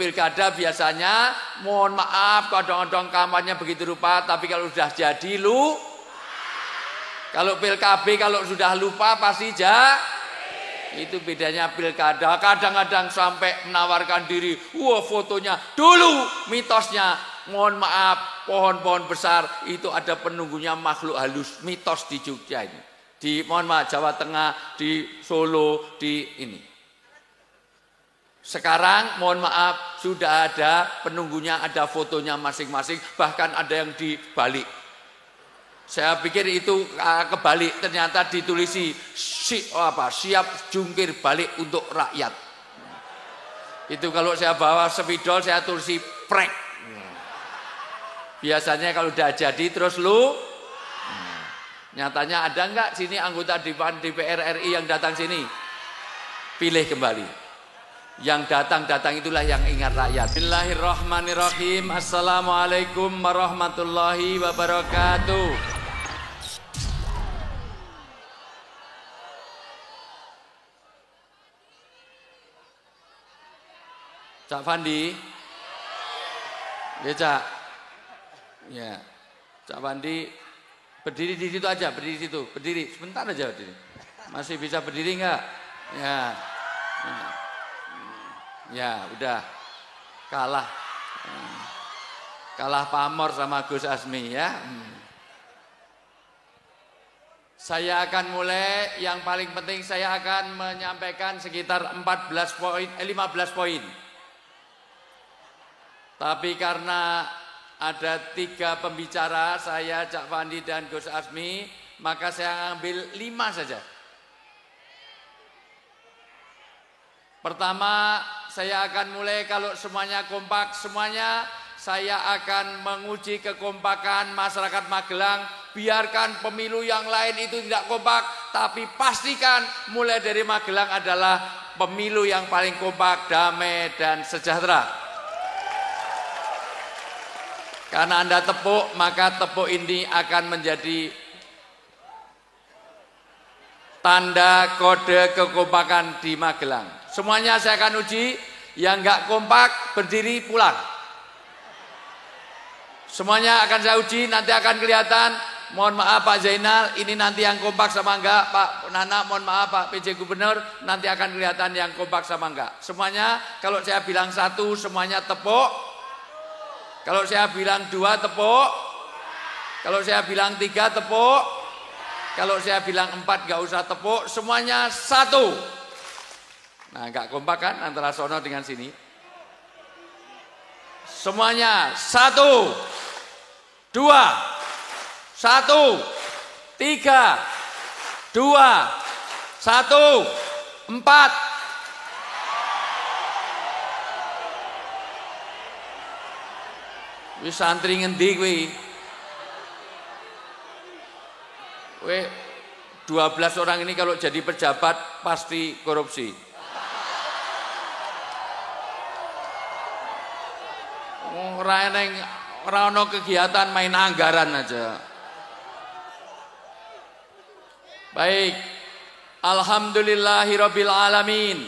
pilkada biasanya mohon maaf kadang-kadang kampanye begitu rupa, tapi kalau sudah jadi kalau PKB kalau sudah lupa pasti itu bedanya pilkada. Kadang-kadang sampai menawarkan diri, fotonya dulu, mitosnya mohon maaf pohon-pohon besar itu ada penunggunya makhluk halus, mitos di Jogja ini, di mohon maaf Jawa Tengah, di Solo, di ini. Sekarang mohon maaf sudah ada penunggunya, ada fotonya masing-masing, bahkan ada yang dibalik. Saya pikir itu kebalik, ternyata ditulisi siap jungkir balik untuk rakyat. Itu kalau saya bawa spidol saya tulisi prek. Biasanya kalau udah jadi terus nyatanya ada enggak sini anggota DPR RI yang datang sini? Pilih kembali. Yang datang itulah yang ingat rakyat. Bismillahirrahmanirrahim. Assalamualaikum warahmatullahi wabarakatuh. Cak Fandi, ya Cak, ya Cak Fandi berdiri di situ aja, berdiri sebentar aja berdiri. Masih bisa berdiri enggak? Ya udah kalah pamor sama Gus Asmi ya. Saya akan mulai, yang paling penting saya akan menyampaikan sekitar 15 poin. Tapi karena ada 3 pembicara, saya, Cak Fandi dan Gus Asmi, maka saya ambil 5 saja. Pertama, saya akan mulai kalau semuanya kompak, saya akan menguji kekompakan masyarakat Magelang. Biarkan pemilu yang lain itu tidak kompak, tapi pastikan mulai dari Magelang adalah pemilu yang paling kompak, damai dan sejahtera. Karena Anda tepuk, maka tepuk ini akan menjadi tanda kode kekompakan di Magelang. Semuanya saya akan uji, yang enggak kompak berdiri pulang. Semuanya akan saya uji, nanti akan kelihatan. Mohon maaf Pak Zainal, ini nanti yang kompak sama enggak. Pak Nana, mohon maaf Pak PJ Gubernur, nanti akan kelihatan yang kompak sama enggak. Semuanya kalau saya bilang 1, semuanya tepuk. Kalau saya bilang 2 tepuk. Kalau saya bilang 3 tepuk. Kalau saya bilang 4 gak usah tepuk. Semuanya 1. Nah gak kompak kan antara sono dengan sini. Semuanya 1, 2, 1, 3, 2, 1, 4. Wis santri ngendi kuwi? 12 orang ini kalau jadi pejabat pasti korupsi. Ora ono kegiatan, main anggaran aja. Baik. Alhamdulillahirabbil alamin.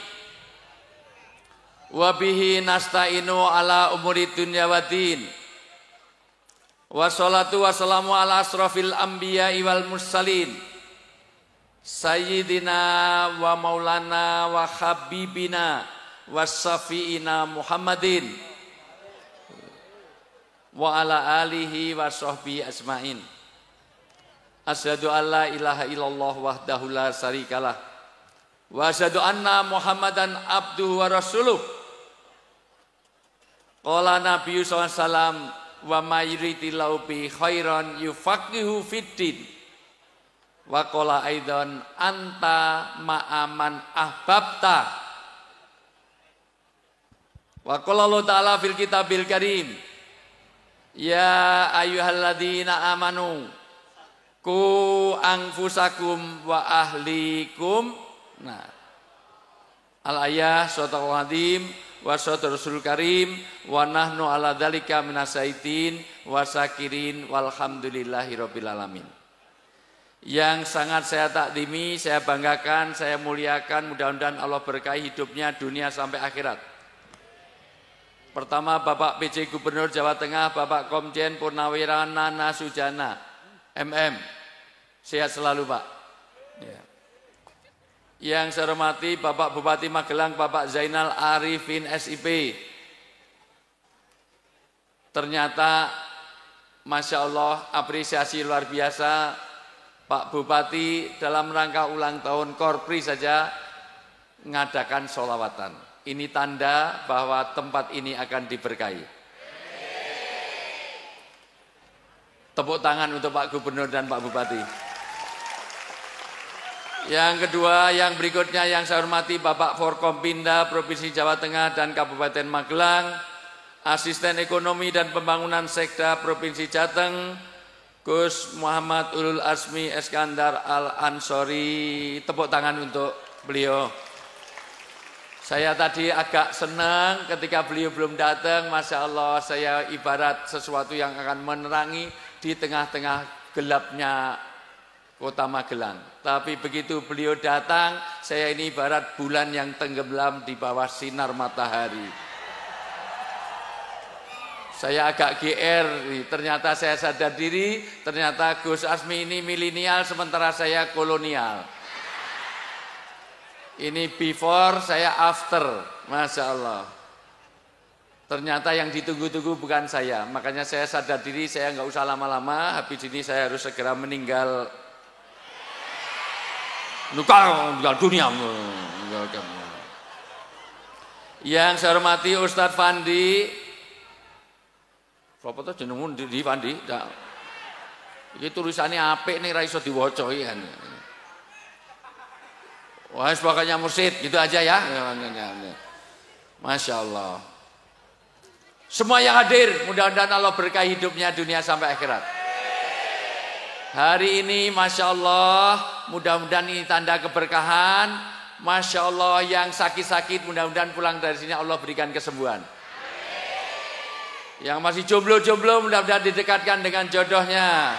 Wa bihi nasta'inu ala umuri dunya waddin. Wassalatu wassalamu ala asrafil anbiya wal mursalin Sayyidina wa maulana wa habibina wa syafi'ina Muhammadin wa ala alihi wa sahbihi asma'in. Asyhadu an la ilaha illallah wahdahu la syarikalah wa asyhadu anna Muhammadan abduhu wa rasuluh. Qala Nabi sallallahu alaihi wasallam, wa mayritillahu bi khairan yufaqihu fiddin. Wa qala aidan anta ma'aman ahbabta. Wa qala Allah ta'ala fil kitabil karim, ya ayyuhalladzina amanu ku anfusakum wa ahlikum. Nah, al-ayah sadaqallahul azim wa sadaqar rasul karim wa nahnu ala dzalika minasyaitin wa syakirin walhamdulillahirabbil alamin. Yang sangat saya takdimi, saya banggakan, saya muliakan, mudah-mudahan Allah berkahi hidupnya dunia sampai akhirat. Pertama Bapak PJ Gubernur Jawa Tengah, Bapak Komjen Purnawirawan Nana Sujana, MM. Sehat selalu Pak. Ya. Yang saya hormati Bapak Bupati Magelang, Bapak Zainal Arifin SIP. Ternyata Masya Allah apresiasi luar biasa Pak Bupati dalam rangka ulang tahun Korpri saja ngadakan sholawatan. Ini tanda bahwa tempat ini akan diberkahi. Tepuk tangan untuk Pak Gubernur dan Pak Bupati. Yang kedua, yang berikutnya yang saya hormati Bapak Forkompinda Provinsi Jawa Tengah dan Kabupaten Magelang, Asisten Ekonomi dan Pembangunan Sekda Provinsi Jateng, Gus Muhammad Ulul Asmi Eskandar Al-Ansori. Tepuk tangan untuk beliau. Saya tadi agak senang ketika beliau belum datang. Masya Allah, saya ibarat sesuatu yang akan menerangi di tengah-tengah gelapnya Kota Magelang. Tapi begitu beliau datang, saya ini ibarat bulan yang tenggelam di bawah sinar matahari. Saya agak GR, ternyata saya sadar diri, ternyata Gus Asmi ini milenial sementara saya kolonial. Ini before, saya after, Masya Allah. Ternyata yang ditunggu-tunggu bukan saya, makanya saya sadar diri, saya nggak usah lama-lama, habis ini saya harus segera meninggal dunia. Yang saya hormati Ustadz Fandi. Apa tuh jenengmu di Fandi? Ini tulisannya apik nih ra iso diwaca iki kan. Wah, pokoknya mursyid gitu aja ya. Masya Allah. Semua yang hadir, mudah-mudahan Allah berkahi hidupnya dunia sampai akhirat. Hari ini Masya Allah, mudah-mudahan ini tanda keberkahan. Masya Allah, yang sakit-sakit mudah-mudahan pulang dari sini Allah berikan kesembuhan. Yang masih jomblo-jomblo mudah-mudahan didekatkan dengan jodohnya.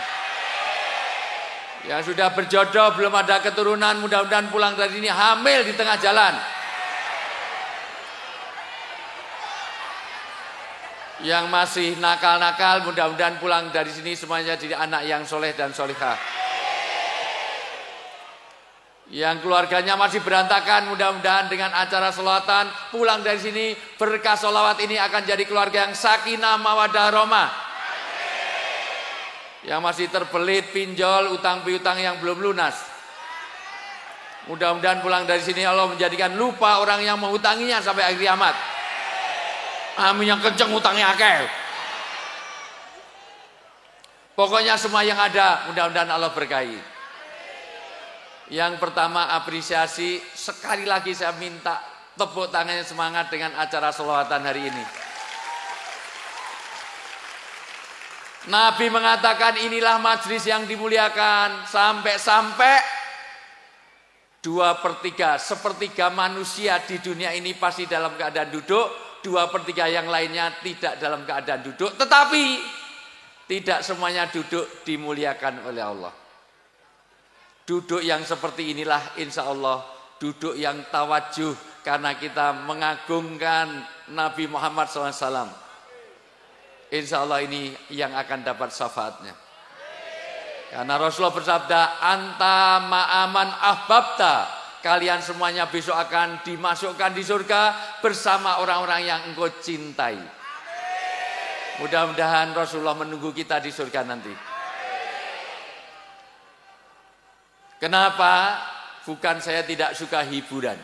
Yang sudah berjodoh belum ada keturunan mudah-mudahan pulang dari sini hamil di tengah jalan. Yang masih nakal-nakal mudah-mudahan pulang dari sini semuanya jadi anak yang soleh dan solihah. Yang keluarganya masih berantakan mudah-mudahan dengan acara sholawatan pulang dari sini berkah sholawat ini akan jadi keluarga yang sakinah mawaddah rahmah. Yang masih terbelit pinjol utang piutang yang belum lunas, mudah-mudahan pulang dari sini Allah menjadikan lupa orang yang menghutanginya sampai akhir kiamat. Amin yang kenceng utangnya akeh. Pokoknya semua yang ada mudah-mudahan Allah berkahi. Yang pertama apresiasi, sekali lagi saya minta tepuk tangannya semangat dengan acara sholawatan hari ini. Nabi mengatakan inilah majelis yang dimuliakan sampai-sampai 2/3, sepertiga manusia di dunia ini pasti dalam keadaan duduk, 2/3 yang lainnya tidak dalam keadaan duduk, tetapi tidak semuanya duduk dimuliakan oleh Allah. Duduk yang seperti inilah insya Allah duduk yang tawajuh karena kita mengagungkan Nabi Muhammad SAW. Insya Allah ini yang akan dapat syafaatnya. Karena Rasulullah bersabda, anta ma'aman ahbabta, kalian semuanya besok akan dimasukkan di surga bersama orang-orang yang engkau cintai. Mudah-mudahan Rasulullah menunggu kita di surga nanti. Kenapa? Bukan saya tidak suka hiburan,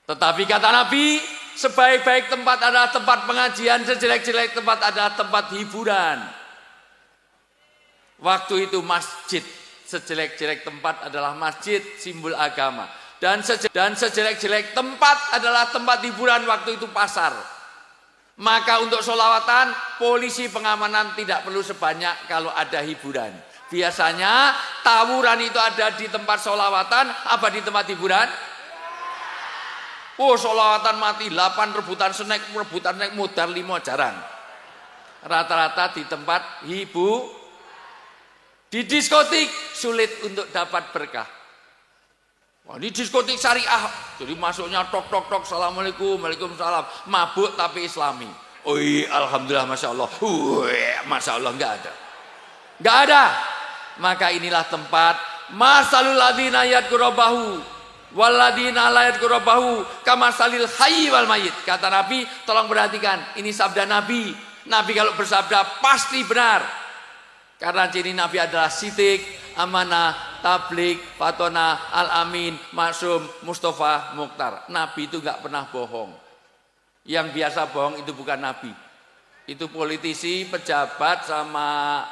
tetapi kata Nabi, sebaik-baik tempat adalah tempat pengajian, sejelek-jelek tempat adalah tempat hiburan. Waktu itu masjid, sejelek-jelek tempat adalah masjid, simbol agama. Dan sejelek-jelek tempat adalah tempat hiburan, waktu itu pasar. Maka untuk sholawatan, polisi pengamanan tidak perlu sebanyak kalau ada hiburan. Biasanya tawuran itu ada di tempat sholawatan, apa di tempat hiburan? Oh, sholawatan mati 8 rebutan snack modal 5 jarang. Rata-rata di tempat di diskotik sulit untuk dapat berkah. Wah, ini diskotik syariah. Jadi masuknya tok tok tok, assalamualaikum, waalaikumsalam. Mabuk tapi Islami. Oh iya, alhamdulillah, masya Allah. Masya Allah, nggak ada. Nggak ada. Maka inilah tempat masalul ladina yadkurabahu waladina la yadkurabahu kamasalil hayyi wal mayyit. Kata Nabi, tolong perhatikan, ini sabda Nabi. Nabi kalau bersabda pasti benar. Karena ciri Nabi adalah sidik, amanah, tablik, fatona, al-amin, maksum, Mustafa, Mukhtar. Nabi itu nggak pernah bohong. Yang biasa bohong itu bukan Nabi. Itu politisi, pejabat, sama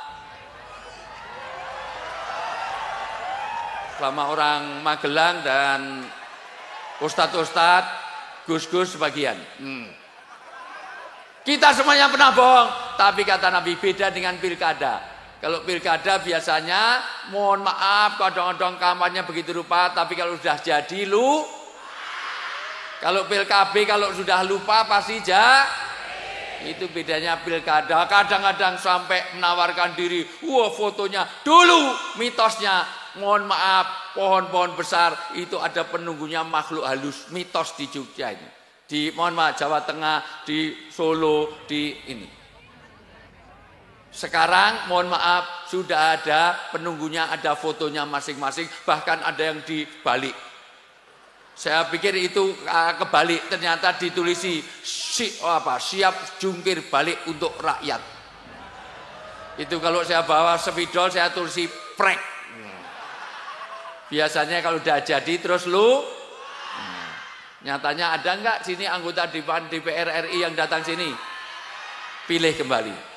orang Magelang dan ustadz-ustadz, gus-gus sebagian. Kita semuanya pernah bohong. Tapi kata Nabi, beda dengan pilkada. Kalau pilkada biasanya, mohon maaf, kadang-kadang kampanye begitu rupa, tapi kalau sudah jadi kalau PKB kalau sudah lupa pasti itu bedanya pilkada. Kadang-kadang sampai menawarkan diri, fotonya dulu, mitosnya, mohon maaf, pohon-pohon besar itu ada penunggunya makhluk halus, mitos di Jogja ini. Di mohon maaf, Jawa Tengah, di Solo, di ini. Sekarang mohon maaf sudah ada penunggunya, ada fotonya masing-masing, bahkan ada yang dibalik. Saya pikir itu kebalik, ternyata ditulisi siap jungkir balik untuk rakyat. Itu kalau saya bawa spidol saya tulisi prek. Biasanya kalau udah jadi terus nyatanya ada enggak sini anggota DPR RI yang datang sini? Pilih kembali.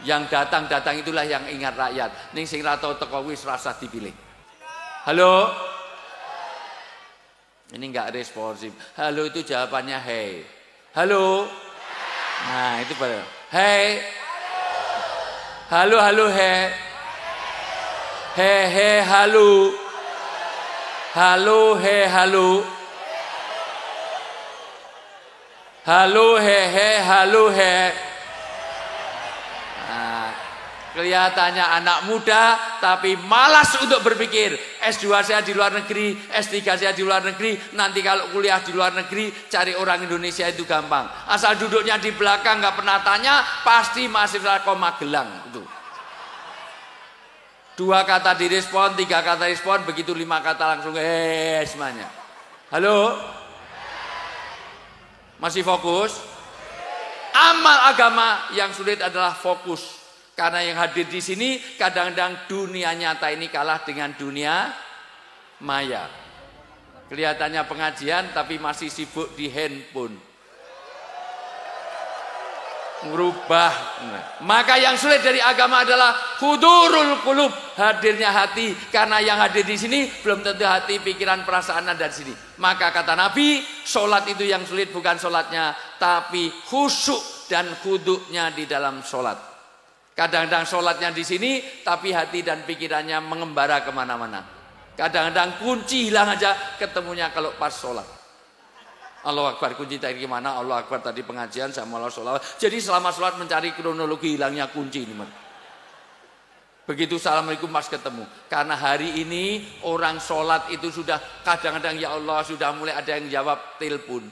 Yang datang itulah yang ingat rakyat. Ning sing ra tau teko wis rasa dipilih. Halo? Ini enggak responsif. Halo itu jawabannya hey. Halo? Nah, itu pada. Hey. Halo hey. He halo. Halo he halo. Halo he halo he. Kelihatannya anak muda tapi malas untuk berpikir. S2 saya di luar negeri, S3 saya di luar negeri, nanti kalau kuliah di luar negeri cari orang Indonesia itu gampang. Asal duduknya di belakang nggak pernah tanya, pasti mahasiswa Magelang itu. 2 kata direspon, 3 kata respon, begitu 5 kata langsung semuanya. Halo? Masih fokus? Amal agama yang sulit adalah fokus. Karena yang hadir di sini kadang-kadang dunia nyata ini kalah dengan dunia maya. Kelihatannya pengajian tapi masih sibuk di handphone. Merubah. Maka yang sulit dari agama adalah hudurul qulub, hadirnya hati. Karena yang hadir di sini belum tentu hati, pikiran, perasaan ada di sini. Maka kata Nabi, sholat itu yang sulit bukan sholatnya, tapi khusyuk dan khudu'nya di dalam sholat. Kadang-kadang sholatnya di sini, tapi hati dan pikirannya mengembara kemana-mana. Kadang-kadang kunci hilang aja, ketemunya kalau pas sholat. Allahu Akbar, kunci tadi gimana? Allahu Akbar tadi pengajian sama Allah sholat. Jadi selama sholat mencari kronologi hilangnya kunci ini. Begitu assalamualaikum pas ketemu. Karena hari ini orang sholat itu sudah kadang-kadang ya Allah sudah mulai ada yang jawab telepon.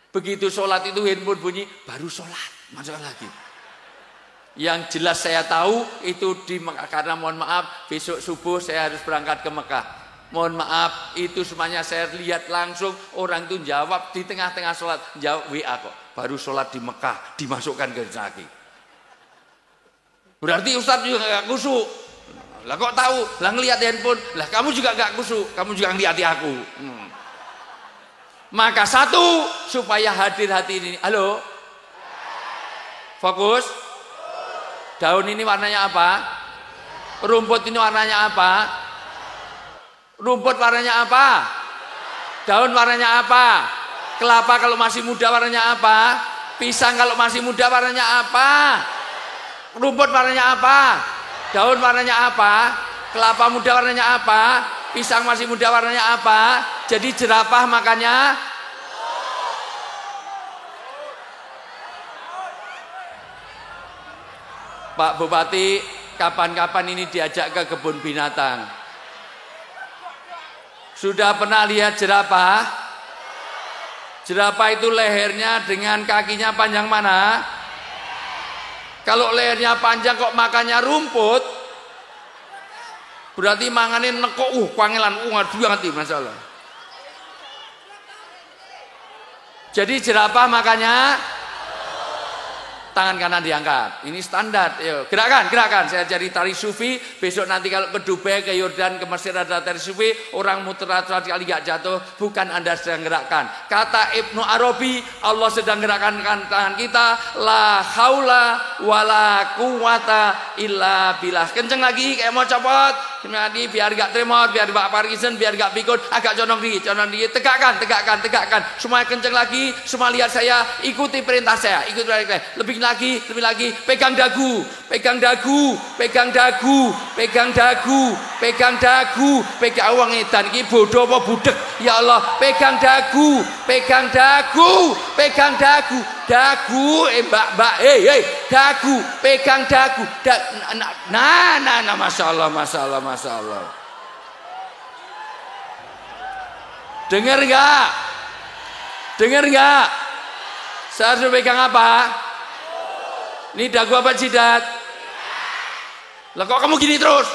Begitu sholat itu handphone bunyi, baru sholat, masuk lagi. Yang jelas saya tahu itu di Mekah, karena mohon maaf besok subuh saya harus berangkat ke Mekah. Mohon maaf itu semuanya saya lihat langsung orang itu jawab di tengah-tengah sholat, jawab WA kok. Baru sholat di Mekah dimasukkan ke rezeki. Berarti Ustadz juga gak kusuk. Lah kok tahu? Lah ngelihat handphone. Lah kamu juga gak kusuk, kamu juga ngeliati aku. Maka satu supaya hadir hati ini. Halo? Fokus? Daun ini warnanya apa? Rumput ini warnanya apa? Rumput warnanya apa? Daun warnanya apa? Kelapa kalau masih muda warnanya apa? Pisang kalau masih muda warnanya apa? Rumput warnanya apa? Daun warnanya apa? Kelapa muda warnanya apa? Pisang masih muda warnanya apa? Jadi jerapah makanya Pak Bupati, kapan-kapan ini diajak ke kebun binatang. Sudah pernah lihat jerapah? Jerapah itu lehernya dengan kakinya panjang mana? Kalau lehernya panjang kok makannya rumput, berarti manganin neko kangelan ngadu ngerti masalah. Jadi jerapah makanya tangan kanan diangkat. Ini standar. Yo, gerakan. Saya cari tari sufi. Besok nanti kalau ke Dubai, ke Yordan, ke Mesir ada tari sufi. Orang muter kali gak jatuh. Bukan Anda sedang gerakkan. Kata Ibnu Arabi, Allah sedang gerakkan tangan kita. La haula wala quwata illa billah. Kenceng lagi kayak mau copot. Lagi biar gak tremor, biar gak Parkinson, biar gak pikun. Agak condong dikit. Tegakkan. Semua kenceng lagi. Semua lihat saya. Ikuti perintah saya. Lebih lagi, pegang dagu, pegang uang edan iki bodoh apa budek, ya Allah, pegang dagu, mbak, dagu, pegang dagu, nah, masya Allah. Dengar nggak? Saya harus pegang apa? Ini dagu apa jidat? Lah kok kamu gini terus?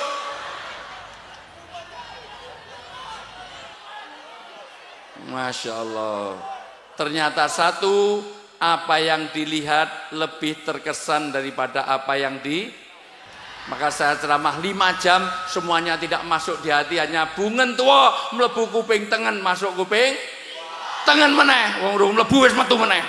Masya Allah. Ternyata satu, apa yang dilihat lebih terkesan daripada apa yang maka saya ceramah 5 jam, semuanya tidak masuk di hati, hanya bungen tua mlebu kuping tengen, masuk kuping tengen meneh, wong urung mlebu wis metu meneh.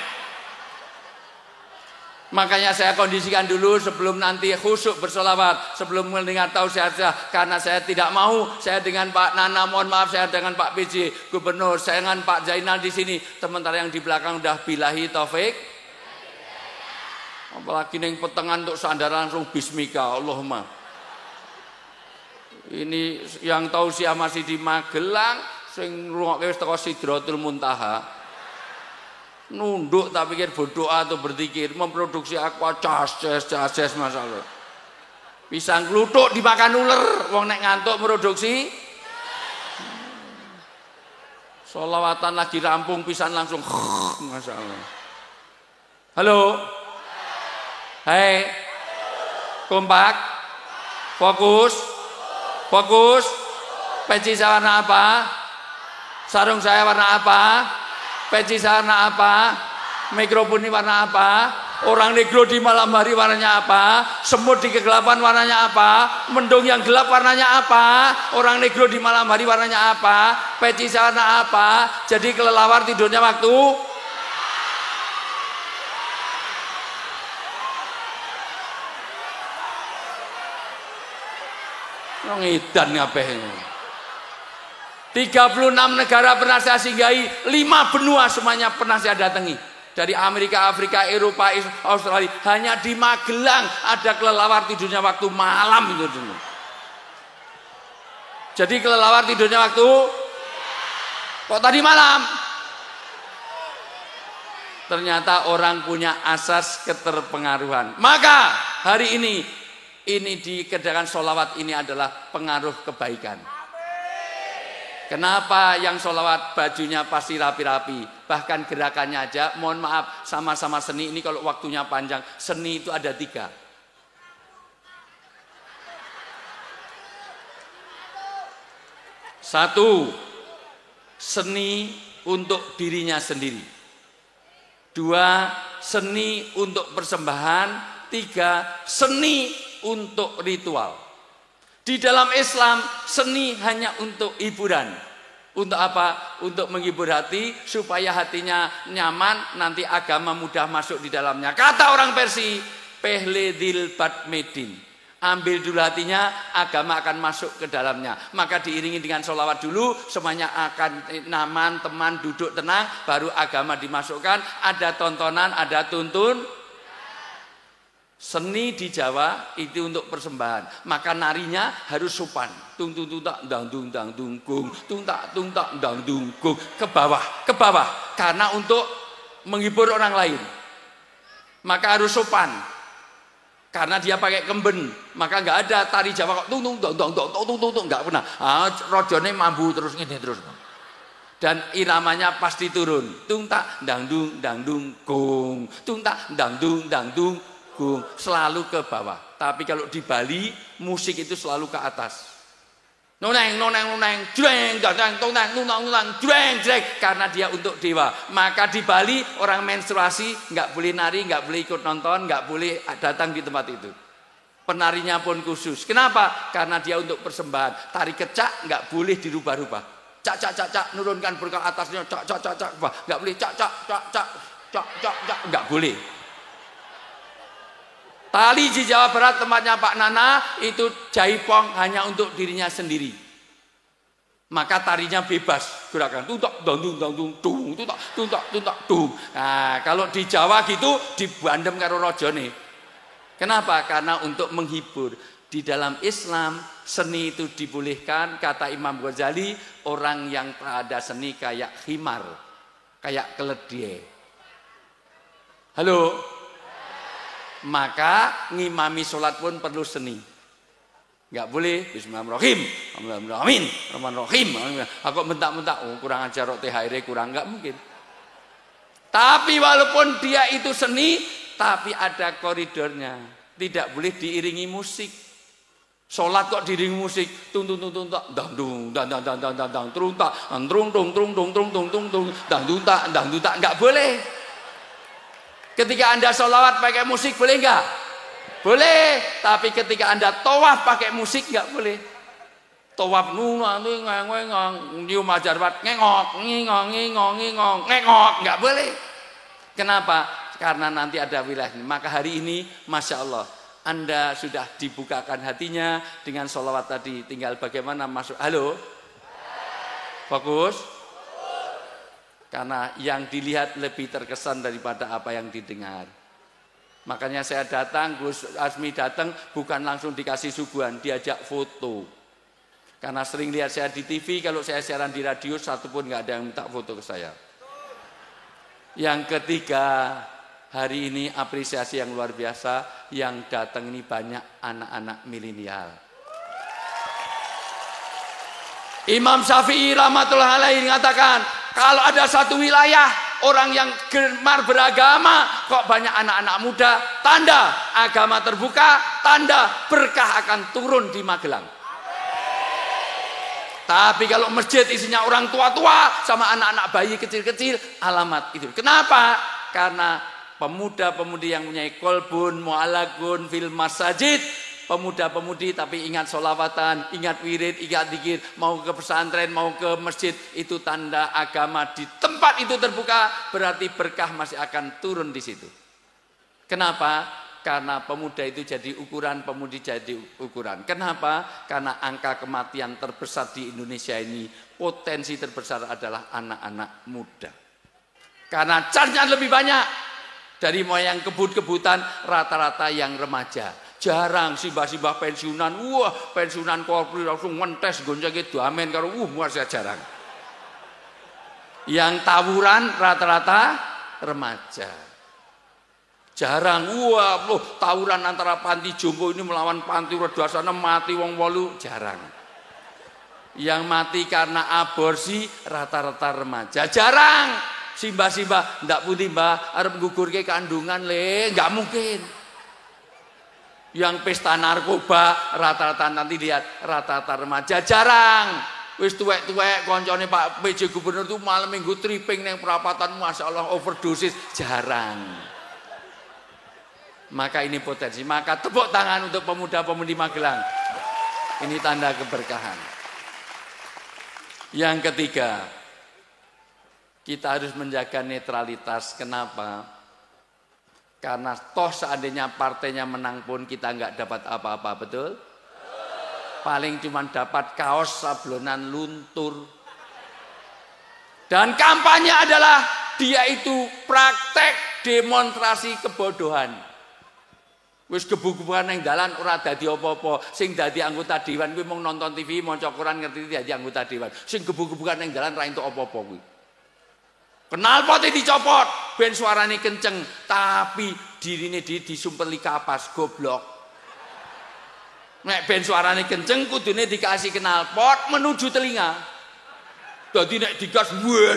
Makanya saya kondisikan dulu sebelum nanti khusyuk bersolawat, sebelum mendengar tausiah, karena saya tidak mau. Saya dengan Pak Nana, mohon maaf, saya dengan Pak PJ Gubernur, saya dengan Pak Zainal di sini, sementara yang di belakang udah bilahi taufik. Apalagi neng petengan untuk sandaran langsung bismika Allahumma. Ini yang tausiah masih di Magelang, sing ngrungokke wis teko Sidratul Muntaha. Nunduk tak pikir berdoa atau berzikir, memproduksi aqua cases masalah. Pisang kluthuk dimakan ular, wong nek ngantuk produksi. Sholawatan lagi rampung pisan langsung masalah. Halo. Hai. Kompak. Fokus. Peci saya warna apa? Sarung saya warna apa? Peci warna apa? Mikrofon ini warna apa? Orang negro di malam hari warnanya apa? Semut di kegelapan warnanya apa? Mendung yang gelap warnanya apa? Orang negro di malam hari warnanya apa? Peci warna apa? Jadi kelelawar tidurnya waktu ngidan ngabeh. 36 negara pernah saya singgahi, 5 benua semuanya pernah saya datangi. Dari Amerika, Afrika, Eropa, Australia. Hanya di Magelang ada kelelawar tidurnya waktu malam itu dulu. Jadi kelelawar tidurnya waktu kok tadi malam? Ternyata orang punya asas keterpengaruhan. Maka hari ini di kedatangan sholawat ini adalah pengaruh kebaikan. Kenapa yang sholawat bajunya pasti rapi-rapi, bahkan gerakannya aja, mohon maaf, sama-sama seni. Ini kalau waktunya panjang, seni itu ada 3. Satu, seni untuk dirinya sendiri. 2, seni untuk persembahan. 3, seni untuk ritual. Di dalam Islam, seni hanya untuk hiburan. Untuk apa? Untuk menghibur hati, supaya hatinya nyaman, nanti agama mudah masuk di dalamnya. Kata orang Persia, pehledil badmedin. Ambil dulu hatinya, agama akan masuk ke dalamnya. Maka diiringi dengan sholawat dulu, semuanya akan nyaman, teman, duduk tenang, baru agama dimasukkan. Ada tontonan, ada tuntun. Seni di Jawa itu untuk persembahan, maka narinya harus sopan. Tung tung tung tak dang dung dang dung gung, tung tak dang dung gung, ke bawah, karena untuk menghibur orang lain. Maka harus sopan. Karena dia pakai kemben, maka nggak ada tari Jawa kok tung tung dong dong dong tung tung tung, nggak pernah. Rojone mambu terus ini terus. Dan iramanya pasti turun. Tung tak dang dung gong. Tung tak dang dung gong. Selalu ke bawah. Tapi kalau di Bali musik itu selalu ke atas. Noneng jreng dadang tonang nunang jreng jreng, karena dia untuk dewa. Maka di Bali orang menstruasi nggak boleh nari, nggak boleh ikut nonton, nggak boleh datang di tempat itu. Penarinya pun khusus. Kenapa? Karena dia untuk persembahan. Tari kecak nggak boleh dirubah-rubah. Cak nurunkan berkah atasnya, cak nggak boleh cak nggak boleh. Tali di Jawa Barat tempatnya Pak Nana itu jaipong hanya untuk dirinya sendiri. Maka tarinya bebas, gerakan tuntak dung. Nah, kalau di Jawa gitu dibandem karo rojone. Kenapa? Karena untuk menghibur. Di dalam Islam seni itu dibolehkan, kata Imam Ghazali, orang yang tak ada seni kayak himar, kayak keledai. Halo? Maka ngimami sholat pun perlu seni. Nggak boleh Bismillahirrahmanirrahim. Aku mentak-mentak, kurang ajar kok THR kurang, nggak mungkin. Tapi walaupun dia itu seni, tapi ada koridornya. Tidak boleh diiringi musik. Sholat kok diiringi musik, tung dang nggak boleh. Ketika Anda sholawat pakai musik boleh enggak? Boleh. Tapi ketika Anda tawaf pakai musik enggak boleh. Tawaf nyium ajarbat ngengok enggak boleh. Kenapa? Karena nanti ada wilayah. Maka hari ini Masya Allah Anda sudah dibukakan hatinya dengan sholawat tadi. Tinggal bagaimana masuk. Halo? Fokus? Karena yang dilihat lebih terkesan daripada apa yang didengar. Makanya saya datang, Gus Asmi datang bukan langsung dikasih suguhan, diajak foto. Karena sering lihat saya di TV, kalau saya siaran di radio satu pun nggak ada yang minta foto ke saya. Yang ketiga, hari ini apresiasi yang luar biasa, yang datang ini banyak anak-anak milenial. Imam Syafi'i rahmatullah alaihi mengatakan, kalau ada satu wilayah orang yang gemar beragama, kok banyak anak-anak muda, tanda agama terbuka, tanda berkah akan turun di Magelang. Tapi kalau masjid isinya orang tua-tua sama anak-anak bayi kecil-kecil, alamat itu. Kenapa? Karena pemuda-pemudi yang punya kolbun, mu'alakun, fil masajid, pemuda-pemudi tapi ingat sholawatan, ingat wirid, ingat dzikir, mau ke pesantren, mau ke masjid, itu tanda agama di tempat itu terbuka, berarti berkah masih akan turun di situ. Kenapa? Karena pemuda itu jadi ukuran, pemudi jadi ukuran. Kenapa? Karena angka kematian terbesar di Indonesia ini, potensi terbesar adalah anak-anak muda. Karena chance-nya lebih banyak. Dari mulai yang kebut-kebutan, rata-rata yang remaja. Jarang simbah-simbah pensiunan, wah pensiunan korpri langsung ngentes gonjang gitu, amin karo masih jarang. Yang tawuran rata-rata remaja. Jarang, wah loh tawuran antara panti jompo ini melawan panti Redasana mati wong 8, jarang. Yang mati karena aborsi rata-rata remaja, jarang. Simbah-simbah ndak putih mbah arep nggugurke kandungan nggak mungkin. Yang pesta narkoba rata-rata nanti lihat rata-rata remaja, jarang. Wis tuwek-tuwek koncone Pak PJ Gubernur itu malam minggu tripping neng perapatan, Masya Allah overdosis, jarang. Maka ini potensi. Maka tepuk tangan untuk pemuda-pemudi Magelang. Ini tanda keberkahan. Yang ketiga, kita harus menjaga netralitas. Kenapa? Karena toh seandainya partainya menang pun kita nggak dapat apa-apa, betul? Paling cuma dapat kaos sablonan luntur. Dan kampanye adalah dia itu praktek demonstrasi kebodohan. Wis kebu-kebuan yang dalan ora dadi apa-apa. Sing dadi anggota dewan kuwi mung nonton TV, maca Quran, ngerti dadi anggota dewan. Sing kebu-kebuan yang dalan ra entuk apa-apa kuwi. Knalpote dicopot, ben suarane kenceng, tapi dirine disumpeli kapas, goblok. Nek ben suarane kenceng kudune dikasih knalpot menuju telinga. Dadi nek digas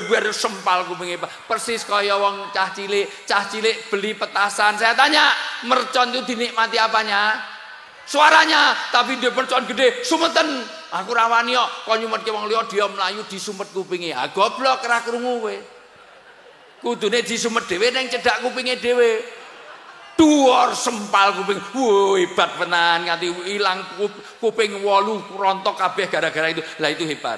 wer sempal kupinge persis kaya wong cah cilik beli petasan. Saya tanya, mercon itu dinikmati apanya? Suaranya, tapi dia mercon gede, sumeten. Aku rawani kok nyumetke wong liya dia mlayu disumet kupinge. Ah goblok ora krungu kowe. Kudune disumet dhewe ning cedhak kupinge dhewe. Duor sempal kuping. Hebat tenan nganti ilang kuping 8 rontok kabeh gara-gara itu. Lah itu hebat.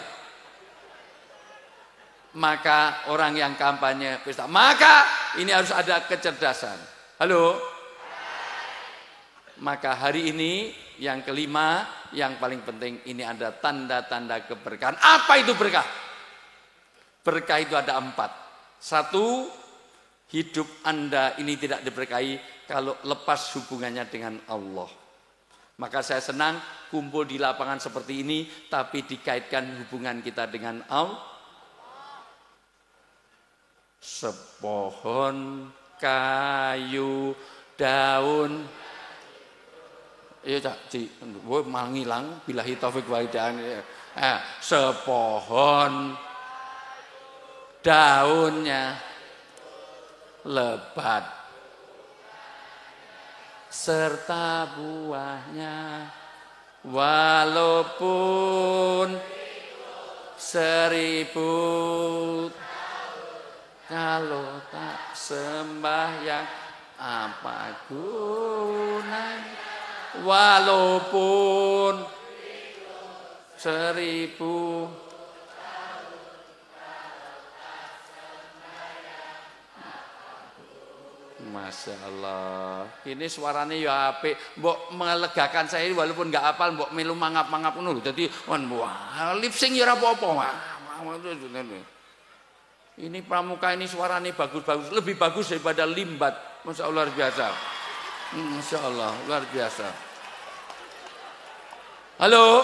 Maka orang yang kampanye pesta, maka ini harus ada kecerdasan. Halo? Maka hari ini yang kelima, yang paling penting ini ada tanda-tanda keberkahan. Apa itu berkah? Berkah itu ada 4. 1, hidup Anda ini tidak diberkahi kalau lepas hubungannya dengan Allah. Maka saya senang kumpul di lapangan seperti ini, tapi dikaitkan hubungan kita dengan Allah. Sepohon kayu daun. Iya cak, gue malah ngilang. Billahi taufik wal hidayah. Sepohon daunnya lebat serta buahnya walaupun 1000 kalau tak sembahyang apa gunanya, walaupun 1000 Masya Allah, ini suaranya ya apik, mbok melegakan saya walaupun nggak hafal, mbok melu mangap-mangap ngono lho. Dadi wah, lip sync ya ora apa-apa. Ini pramuka ini suaranya bagus-bagus, lebih bagus daripada limbat. Masya Allah luar biasa. Masya Allah luar biasa. Halo?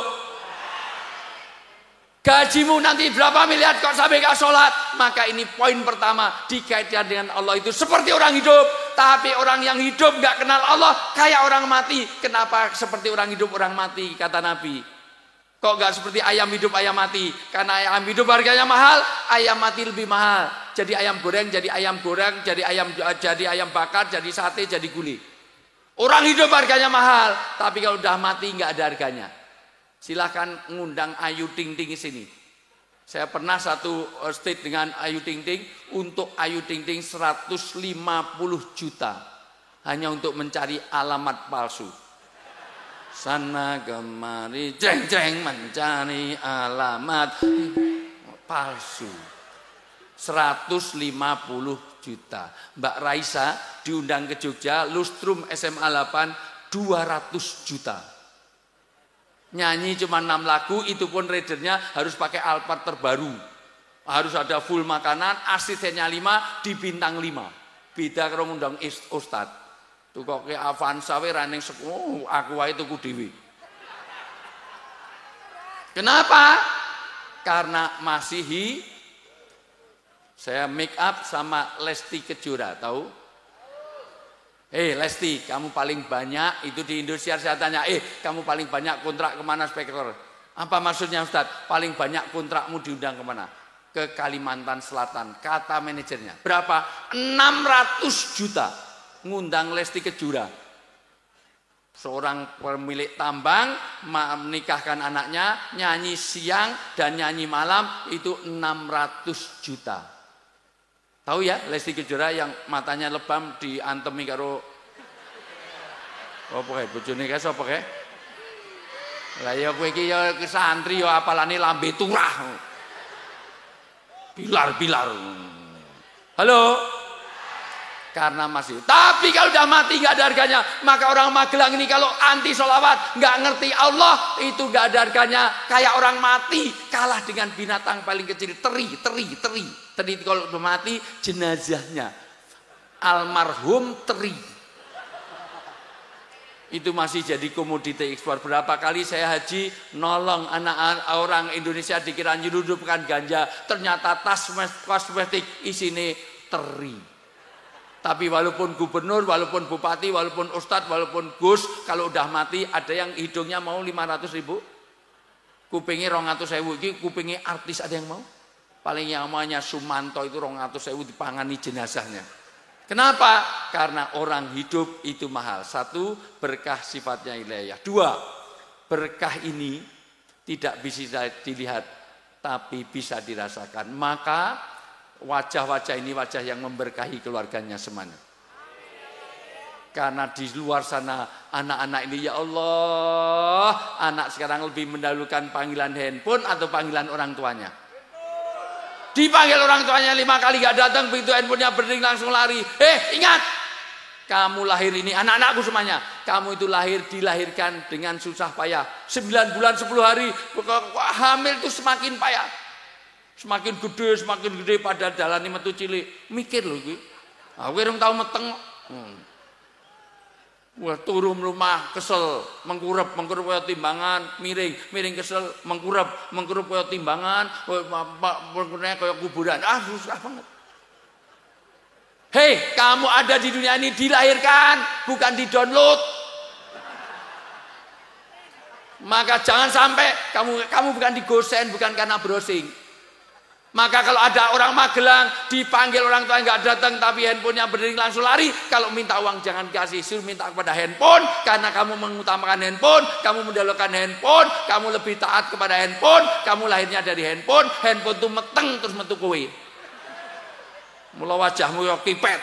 Gajimu nanti berapa miliar kok sampai gak sholat? Maka ini poin pertama, dikaitkan dengan Allah itu seperti orang hidup. Tapi orang yang hidup gak kenal Allah kayak orang mati. Kenapa seperti orang hidup orang mati kata Nabi? Kok gak seperti ayam hidup ayam mati? Karena ayam hidup harganya mahal, ayam mati lebih mahal. Jadi ayam goreng, jadi ayam goreng, jadi ayam bakar, jadi sate, jadi gulai. Orang hidup harganya mahal, tapi kalau udah mati gak ada harganya. Silahkan ngundang Ayu Ting Ting di sini. Saya pernah satu state dengan Ayu Ting Ting, untuk Ayu Ting Ting 150 juta hanya untuk mencari alamat palsu. Sana kemari jeng-jeng mencari alamat palsu. 150 juta. Mbak Raisa diundang ke Jogja, Lustrum SMA 8 200 juta. Nyanyi cuma 6 lagu, itu pun readernya harus pakai Alphard terbaru. Harus ada full makanan, asistennya 5, di bintang 5. Beda kalau ngundang Ustad. Tuh kok ke Avanza we running aku wae tuku dhewe. Kenapa? Karena masih saya make up sama Lesti Kejora, tahu? Lesti, kamu paling banyak itu di Indonesia, saya tanya, kamu paling banyak kontrak kemana spektor? Apa maksudnya Ustaz? Paling banyak kontrakmu diundang kemana? Ke Kalimantan Selatan, kata manajernya. Berapa? 600 juta ngundang Lesti Kejora. Seorang pemilik tambang menikahkan anaknya, nyanyi siang dan nyanyi malam itu 600 juta. Tahu ya Lesti Kejora yang matanya lebam diantemi karo apa kae bojone kae sapa kae? Lah ya kowe iki ya santri ya apalane lambe turah. Bilar-bilar. Halo? Karena masih. Tapi kalau udah mati nggak ada harganya. Maka orang Magelang ini kalau anti sholawat, nggak ngerti Allah, itu nggak ada harganya. Kayak orang mati kalah dengan binatang paling kecil, teri. Teri kalau udah mati jenazahnya almarhum teri. Itu masih jadi komoditi ekspor. Berapa kali saya haji nolong anak orang Indonesia dikira nyelundupkan ganja, ternyata tas kosmetik isine teri. Tapi walaupun gubernur, walaupun bupati, walaupun ustadz, walaupun gus, kalau udah mati ada yang hidungnya mau 500.000, kupingnya 200.000, iki kupingnya artis ada yang mau. Paling yang namanya Sumanto itu 200.000 dipangani jenazahnya. Kenapa? Karena orang hidup itu mahal. Satu, berkah sifatnya ilahiyah. Dua, berkah ini tidak bisa dilihat, tapi bisa dirasakan. Maka wajah-wajah ini wajah yang memberkahi keluarganya semuanya. Karena di luar sana anak-anak ini, ya Allah, anak sekarang lebih mendahulukan panggilan handphone atau panggilan orang tuanya. Dipanggil orang tuanya 5 kali gak datang, begitu handphonenya berdering langsung lari. Ingat, kamu lahir ini, anak-anakku semuanya, kamu itu dilahirkan dengan susah payah. 9 bulan 10 hari hamil itu semakin payah, semakin gede pada dalane metu cilik. Mikir lho kuwi, aku urung tau meteng. Wah, turun rumah kesel, mengkurep kaya timbangan, miring kesel, mengkurep kaya timbangan, mengkurepnya kaya kuburan. Susah banget. Hei, kamu ada di dunia ini dilahirkan, bukan di-download. Maka jangan sampai kamu bukan digosen, bukan karena browsing. Maka kalau ada orang Magelang dipanggil orang tua nggak datang tapi handphonenya berdering langsung lari, kalau minta uang jangan kasih, suruh minta kepada handphone, karena kamu mengutamakan handphone, kamu mendahulukan handphone, kamu lebih taat kepada handphone, kamu lahirnya dari handphone tuh meteng terus metu kowe. Mula wajahmu yo kipet.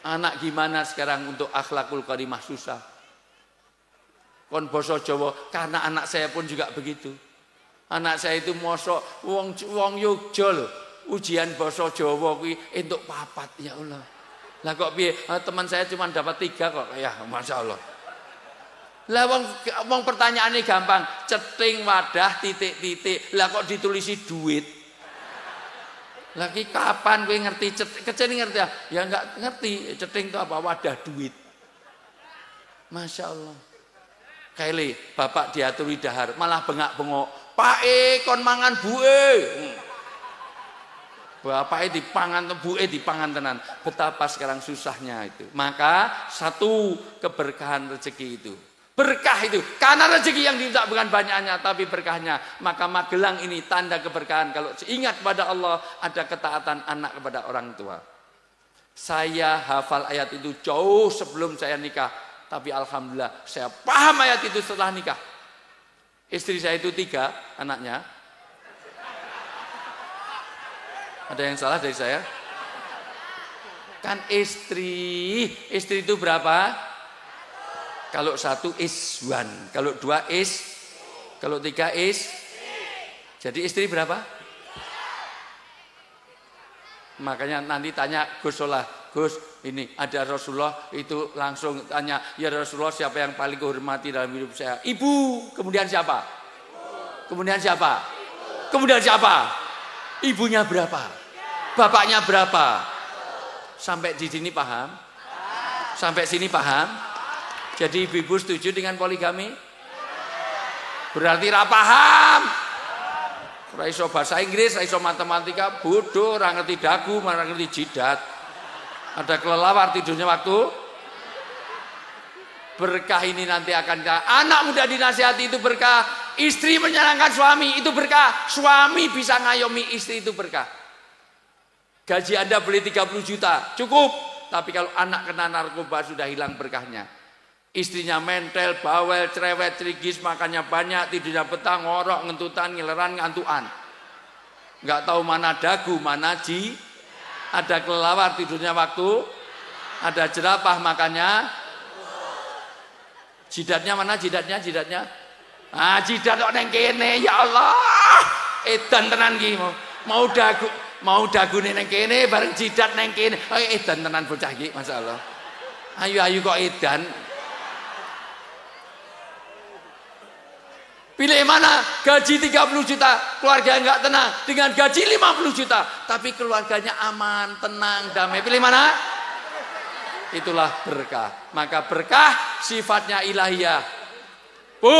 Anak gimana sekarang untuk akhlakul karimah susah. Kon basa Jawa, karena anak saya pun juga begitu. Anak saya itu mosok wong Yogya lho, ujian basa Jawa kuwi entuk 4, ya Allah. Lah kok piye? Teman saya cuma dapat 3 kok. Ya, masyaallah. Lah wong pertanyaannya gampang, ceting wadah titik-titik. Lah kok ditulisi duit? Lagi kapan kowe ngerti ceting ngerti ya? Ya enggak ngerti ceting itu apa, wadah duit. Masya Allah. Kaile bapak diaturi dahar malah bengak-bengok. Pak kon mangan buke. Bapak dipangan, buke dipangan tenan. Betapa sekarang susahnya itu. Maka satu, keberkahan rezeki itu. Berkah itu. Karena rezeki yang diminta bukan banyaknya tapi berkahnya. Maka Magelang ini tanda keberkahan. Kalau ingat pada Allah, ada ketaatan anak kepada orang tua. Saya hafal ayat itu jauh sebelum saya nikah. Tapi alhamdulillah saya paham ayat itu setelah nikah. Istri saya itu 3 anaknya. Ada yang salah dari saya? Kan istri itu berapa? Kalau 1 is 1, kalau 2 is, kalau 3 is. Jadi istri berapa? Makanya nanti tanya Gus Solah, Gus ini ada Rasulullah, itu langsung tanya, ya Rasulullah siapa yang paling kehormati dalam hidup saya? Ibu. Kemudian siapa? Kemudian siapa? Kemudian siapa? Ibunya berapa? Bapaknya berapa? Sampai di sini paham? Sampai sini paham? Jadi ibu-ibu setuju dengan poligami? Berarti ra paham. Ora iso bahasa Inggris, ora iso matematika, bodoh, ora ngerti dagu, ora ngerti jidat. Ada kelelawar tidurnya waktu. Berkah ini nanti akan anak muda dinasihati itu berkah, istri menyenangkan suami itu berkah, suami bisa ngayomi istri itu berkah. Gaji Anda beli 30 juta, cukup. Tapi kalau anak kena narkoba sudah hilang berkahnya. Istrinya mentel, bawel, cerewet, cerigis, makannya banyak, tidurnya petang, ngorok, ngentutan, ngileran, ngantuan. Nggak tahu mana dagu, mana ji. Ada kelelawar tidurnya waktu. Ada jerapah makannya. Jidatnya mana jidatnya? Jidat kok neng kene, ya Allah. Edan tenan ki mau dagu neng kene bareng jidat neng kene. Edan tenan bocah iki, masyaallah. Ayu kok edan. Pilih mana? Gaji 30 juta, keluarga enggak tenang. Dengan gaji 50 juta, tapi keluarganya aman, tenang, damai. Pilih mana? itulah berkah. Maka berkah sifatnya ilahiyah. Bu,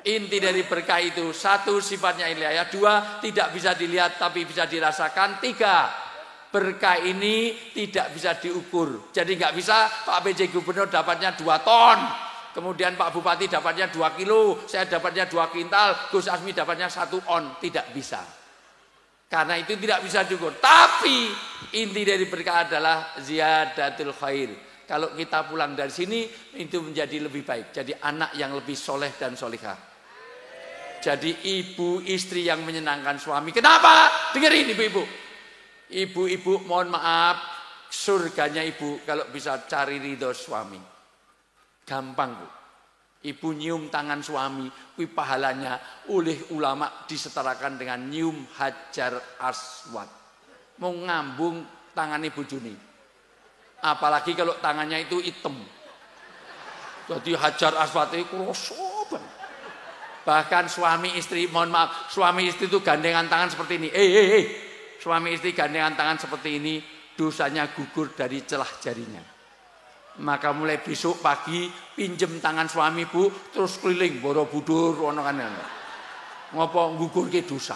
inti dari berkah itu, satu sifatnya ilahiyah, dua tidak bisa dilihat tapi bisa dirasakan, tiga berkah ini tidak bisa diukur. Jadi nggak bisa Pak PJ Gubernur dapatnya 2 ton, kemudian Pak Bupati dapatnya 2 kilo, saya dapatnya 2 kintal, Gus Asmi dapatnya 1 on, tidak bisa. Karena itu tidak bisa diukur. Tapi inti dari berkah adalah ziyadatul khair. Kalau kita pulang dari sini itu menjadi lebih baik. Jadi anak yang lebih soleh dan solihah. Jadi ibu istri yang menyenangkan suami. Kenapa? Dengerin ibu-ibu. Ibu-ibu mohon maaf, surganya ibu kalau bisa cari ridho suami. Gampang Bu. Ibu nyium tangan suami, kui pahalanya oleh ulama disetarakan dengan nyium hajar aswad. Mau ngambung tangan ibu Juni. Apalagi kalau tangannya itu hitam. Jadi hajar aswad itu kroso banget. Bahkan suami istri, mohon maaf, suami istri itu gandengan tangan seperti ini. Suami istri gandengan tangan seperti ini, dosanya gugur dari celah jarinya. Maka mulai besok pagi pinjem tangan suami Bu, terus keliling Borobudur ono kan. Ngopo gugurke dosa.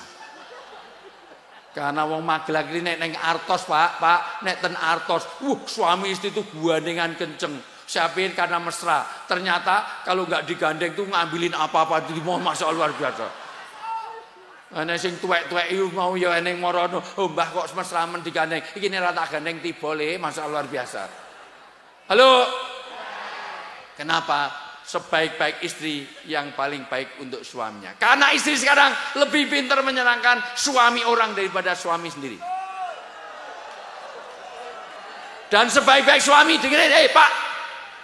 Karena wong Magelang iki nek ning Artos, Pak, nek ten Artos, suami istri itu gandengan kenceng. Siapin karena mesra. Ternyata kalau nggak digandeng tuh ngambilin apa-apa di mau masuk luar biasa. Ana sing tuwek-tuwek iku mau ya eneng marono, mbah kok mesramen digandeng. Iki nek ra tak gandeng tiba le masuk luar biasa. Halo. Kenapa? Sebaik-baik istri yang paling baik untuk suaminya. Karena istri sekarang lebih pintar menyenangkan suami orang daripada suami sendiri. Dan sebaik-baik suami, dengerin, Pak.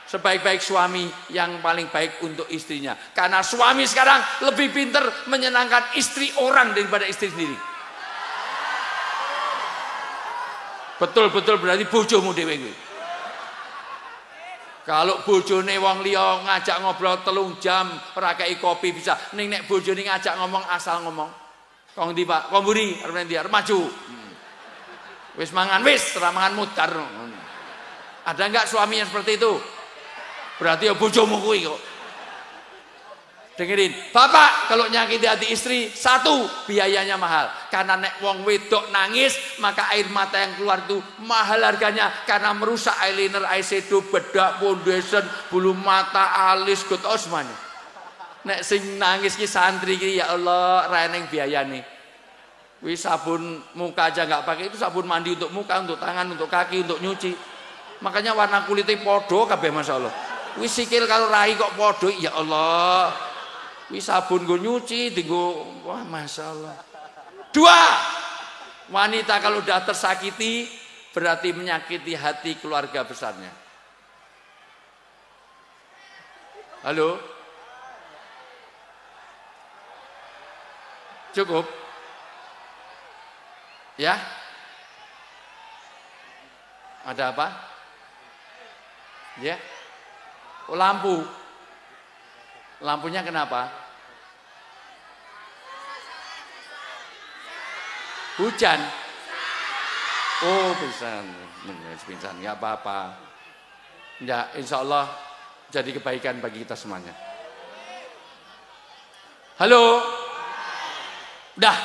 Sebaik-baik suami yang paling baik untuk istrinya. Karena suami sekarang lebih pintar menyenangkan istri orang daripada istri sendiri. Betul-betul berarti bojomu dhewe kuwi. Kalau bojone wong liya ngajak ngobrol 3 jam ora kei kopi bisa. Ning nek bojone ngajak ngomong asal ngomong. Kong ndi Pak? Kong mburi arep ndi? Arep maju. Wis mangan wis, ora mangan mudar. Ada enggak suami yang seperti itu? Berarti ya bojomu kuwi kok. Dengerin, bapak kalau nyakiti hati istri, 1 biayanya mahal. Karena nek wong wedok nangis, maka air mata yang keluar itu mahal harganya. Karena merusak eyeliner, eyeshadow, bedak, foundation, bulu mata, alis, gotok semuanya. Nek sing nangis ki santri ki, ya Allah, reneng biayane. Wis sabun muka aja nggak pakai, itu sabun mandi untuk muka, untuk tangan, untuk kaki, untuk nyuci. Makanya warna kulitnya podo kabeh masyaallah. Wis sikil kalau rai kok podo, ya Allah. Wis sabun gue nyuci, digo, wah masyaallah. 2, wanita kalau udah tersakiti berarti menyakiti hati keluarga besarnya. Halo, cukup, ya? Ada apa? Ya, lampu. Lampunya kenapa? Hujan. Oh, pingsan. Pingsan, nggak apa-apa. Ya, insya Allah jadi kebaikan bagi kita semuanya. Halo. Udah.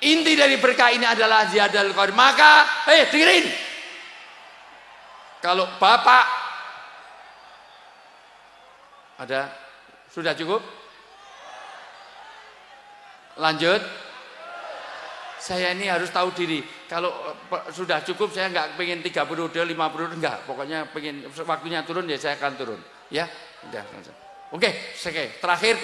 Inti dari berkah ini adalah ziyadal qadir. Maka, dengerin. Kalau bapak ada, sudah cukup? Lanjut. Saya ini harus tahu diri. Kalau sudah cukup, saya nggak pengen 3 periode, 5 periode, enggak. Pokoknya pengen waktunya turun ya saya akan turun. Ya, udah. Oke. Terakhir.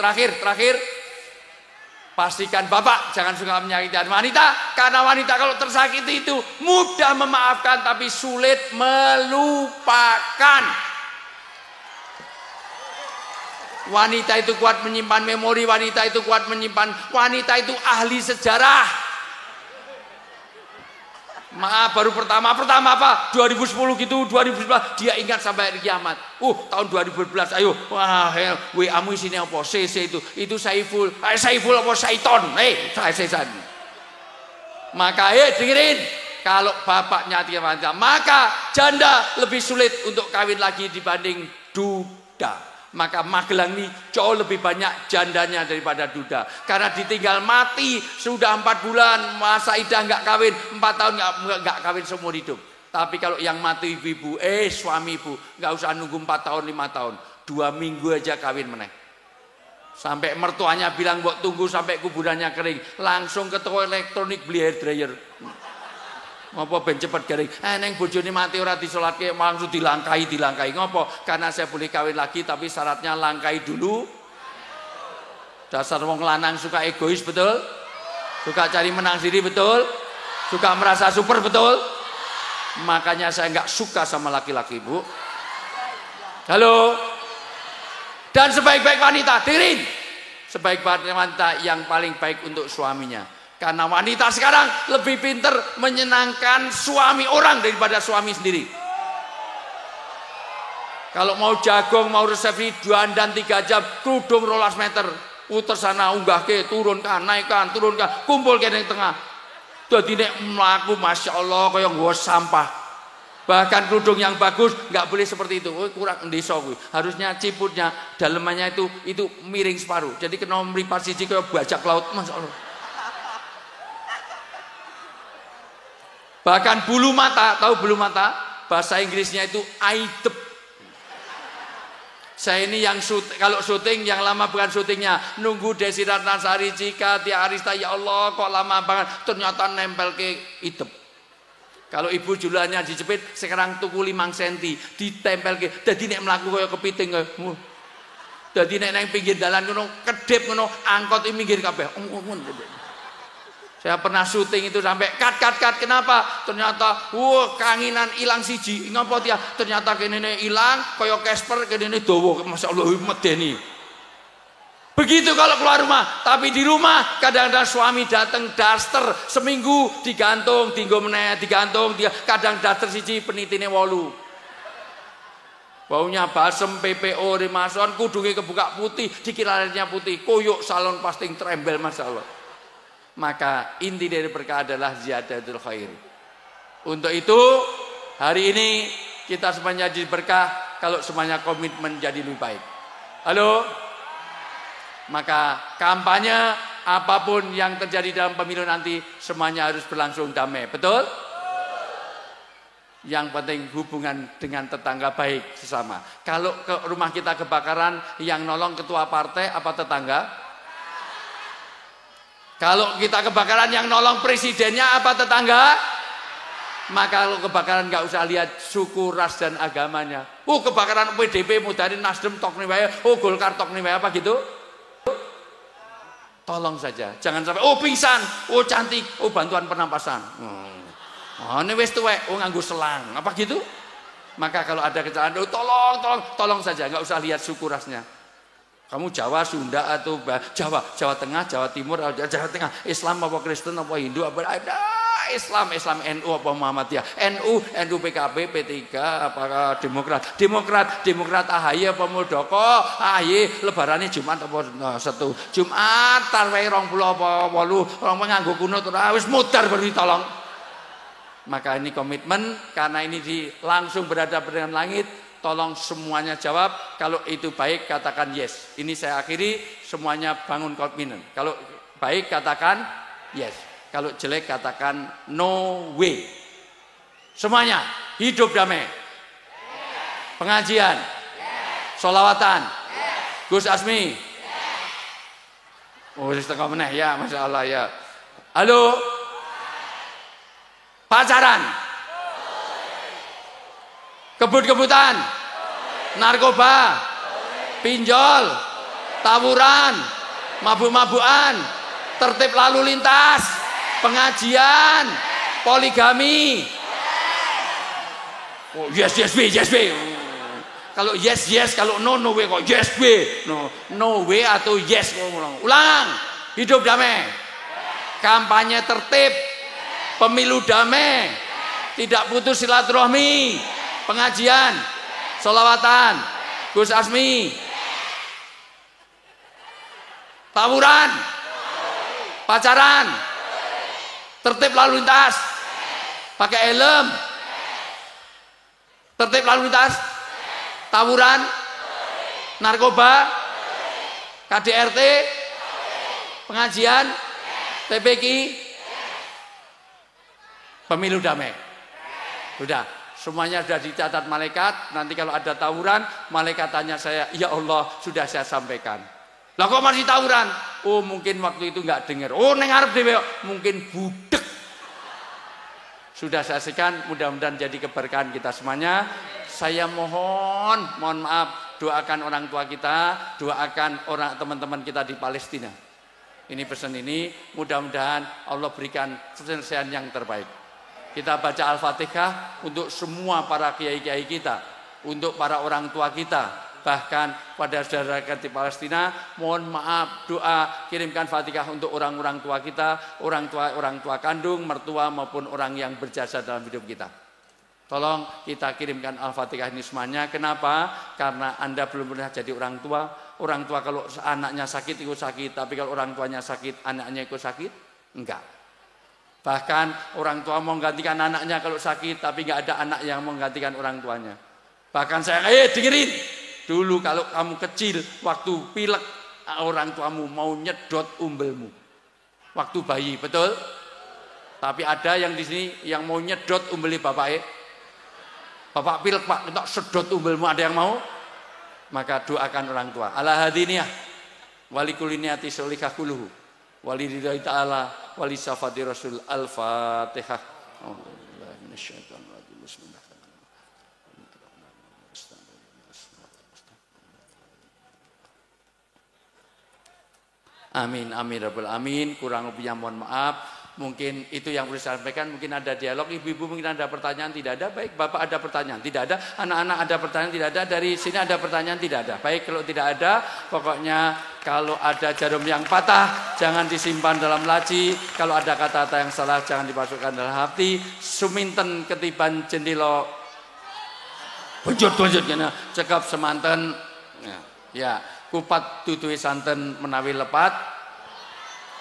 Pastikan bapak jangan suka menyakiti wanita. Karena wanita kalau tersakiti itu mudah memaafkan tapi sulit melupakan. Wanita itu kuat menyimpan memori, wanita itu kuat menyimpan, wanita itu ahli sejarah. Maaf, baru pertama apa? 2010 gitu, 2011 dia ingat sampai hari kiamat. Tahun 2012, ayo, wah, WA-mu isinya apa? CC itu Saiful. Saiful apa Saiton? Saya. Maka dengerin, kalau bapaknya tiga wanita, maka janda lebih sulit untuk kawin lagi dibanding duda. Maka Magelang ini jauh lebih banyak jandanya daripada duda. Karena ditinggal mati sudah 4 bulan, masa idah nggak kawin, 4 tahun nggak kawin seumur hidup. Tapi kalau yang mati ibu, suami ibu, nggak usah nunggu 4 tahun, 5 tahun, 2 minggu aja kawin meneh. Sampai mertuanya bilang, "Mbok tunggu sampai kuburannya kering." Langsung ke toko elektronik beli hair dryer. Ngopo ben cepet kering. Neng bojone mati ora disolatke, langsung dilangkai. Ngopo? Karena saya boleh kawin lagi tapi syaratnya langkai dulu. Dasar wong lanang suka egois, betul? Suka cari menang sendiri, betul? Suka merasa super, betul? Makanya saya nggak suka sama laki-laki, Bu. Halo. Dan sebaik-baik wanita, dengerin. Sebaik-baik wanita yang paling baik untuk suaminya. Karena wanita sekarang lebih pinter menyenangkan suami orang daripada suami sendiri. Kalau mau jagung, mau resepsi 2 dan 3 jam, kerudung 12 meter, puter sana unggah ke, turunkan, naikkan, kumpul ke yang tengah. Jadi nek mlaku masya Allah kaya nggawa sampah. Bahkan kerudung yang bagus nggak boleh seperti itu. Kurang ndesa kuwi. Harusnya ciputnya, dalemannya itu miring separuh. Jadi kena mripat siji kaya bajak laut, masya Allah. Bahkan bulu mata, tahu bulu mata? Bahasa Inggrisnya itu eye dep. Saya ini yang kalau syuting yang lama bukan syutingnya, nunggu Desi Ratnasari, Cika, Tia Arista, ya Allah kok lama banget, ternyata nempel ke idep. Kalau Ibu Julianya dijepit, sekarang tuku 5 cm, ditempel ke, jadi nek mlaku kaya kepiting kaya. Jadi nek nang pinggir dalan ngono, kedip ngono, angkot iki minggir kabeh. Saya pernah syuting itu sampai cut. Kenapa? Ternyata kanginan hilang siji. Ngapa dia? Ternyata kene hilang kaya Casper, kene dawa. Masyaallah medeni. Begitu kalau keluar rumah, tapi di rumah kadang-kadang suami datang daster seminggu digantung, tinggo meneh digantung, dia kadang daster siji penitine 8. Baunya balsem, PPO, Remason, kudunge kebuka putih, dikira airnya putih, koyok salon pasting trembel masyaallah. Maka inti dari berkah adalah ziyadatul khair. Untuk itu hari ini kita semuanya jadi berkah kalau semuanya komitmen jadi lebih baik. Halo. Maka kampanye apapun yang terjadi dalam pemilu nanti semuanya harus berlangsung damai. Betul? Yang penting hubungan dengan tetangga baik sesama. Kalau ke rumah kita kebakaran, yang nolong ketua partai apa tetangga? Kalau kita kebakaran yang nolong presidennya apa tetangga? Maka kalau kebakaran nggak usah lihat suku, ras dan agamanya. Kebakaran PDP mudarin Nasdem tok nih wae, Golkar tok nih wae apa gitu? Tolong saja, jangan sampai pingsan, cantik, bantuan pernapasan. Ini wis tuwek, nganggo selang, apa gitu? Maka kalau ada kecelakaan, tolong saja, nggak usah lihat suku rasnya. Kamu Jawa, Sunda atau Jawa Tengah, Jawa Timur, Jawa Tengah, Islam apa Kristen apa Hindu apa Islam NU apa Muhammadiyah, NU PKB, P3 apa Demokrat AHY apa Muldoko, AHY lebarane Jumat apa Setu, Jumat tarwih 20 apa 8, orang nganggo kunut wis mudar baru ditolong. Maka ini komitmen, karena ini langsung berhadapan dengan langit. Tolong semuanya jawab, kalau itu baik katakan yes. Ini saya akhiri, semuanya bangun komitmen. Kalau baik katakan yes, kalau jelek katakan no way. Semuanya hidup damai. Pengajian, sholawatan, Gus Asmi. Setengah meneh ya, masya Allah ya. Halo, pacaran, kebut-kebutan, narkoba, pinjol, tawuran, mabuk-mabukan, tertib lalu lintas, pengajian, poligami. Yes. Kalau yes, kalau no way kok yes way. No way atau yes. Ulang. Hidup damai. Kampanye tertib. Pemilu damai. Tidak putus silaturahmi. Pengajian, sholawatan, Gus Asmi, tawuran, pacaran, tertib lalu lintas, Pakai helm? Tertib lalu lintas? Tawuran? Narkoba? KDRT? Pengajian? TPQ? Pemilu damai? Sudah, semuanya sudah dicatat malaikat. Nanti kalau ada tawuran, malaikat tanya saya, ya Allah, sudah saya sampaikan. Lah kok masih tawuran? Oh mungkin waktu itu nggak dengar. Oh neng arep dhewe mungkin budek. Sudah saya sampaikan, mudah-mudahan jadi keberkahan kita semuanya. Saya mohon maaf, doakan orang tua kita, doakan orang teman-teman kita di Palestina. Ini pesan ini, mudah-mudahan Allah berikan penyelesaian yang terbaik. Kita baca Al-Fatihah untuk semua para kiai-kiai kita, untuk para orang tua kita. Bahkan pada saudara kita di Palestina, mohon maaf, doa, kirimkan Fatihah untuk orang-orang tua kita, orang tua kandung, mertua maupun orang yang berjasa dalam hidup kita. Tolong kita kirimkan Al-Fatihah ini semuanya. Kenapa? Karena Anda belum pernah jadi orang tua. Orang tua kalau anaknya sakit ikut sakit, tapi kalau orang tuanya sakit, anaknya ikut sakit? Enggak. Bahkan orang tua mau menggantikan anaknya kalau sakit, tapi enggak ada anak yang mau menggantikan orang tuanya. Bahkan saya, dengerin. Dulu kalau kamu kecil, waktu pilek, orang tuamu mau nyedot umbelmu. Waktu bayi, betul? Tapi ada yang di sini yang mau nyedot umbeli bapaknya. Bapak pilek pak, kita sedot umbelmu, ada yang mau? Maka doakan orang tua. Ala hadiniyah, wali kuliniyati solikah kuluhu, wali ridhai ta'ala, wali safati rasul al-fatihah. Amin, amin, rabbal amin. Kurang lebihnya mohon maaf. Mungkin itu yang perlu saya sampaikan. Mungkin ada dialog. Ibu-ibu mungkin ada pertanyaan, tidak ada. Baik, bapak ada pertanyaan, tidak ada. Anak-anak ada pertanyaan, tidak ada. Dari sini ada pertanyaan, tidak ada. Baik, kalau tidak ada, pokoknya kalau ada jarum yang patah, jangan disimpan dalam laci. Kalau ada kata-kata yang salah, jangan dimasukkan dalam hati. Suminten ketiban jendilo, bunjut-bunjut kena cekap semanten. Ya. Kupat tutui santen menawi lepat.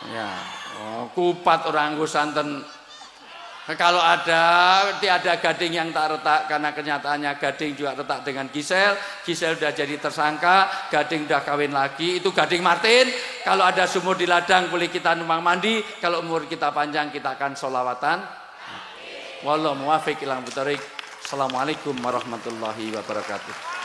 Ya, kupat orang nggo santen. Kalau tiada gading yang tak retak, karena kenyataannya gading juga retak dengan Gisel. Gisel sudah jadi tersangka, gading sudah kawin lagi. Itu gading Martin. Kalau ada sumur di ladang, boleh kita numpang mandi. Kalau umur kita panjang, kita akan sholawatan. Wallahu muwaffiq ila aqwamit thoriq. Assalamualaikum warahmatullahi wabarakatuh.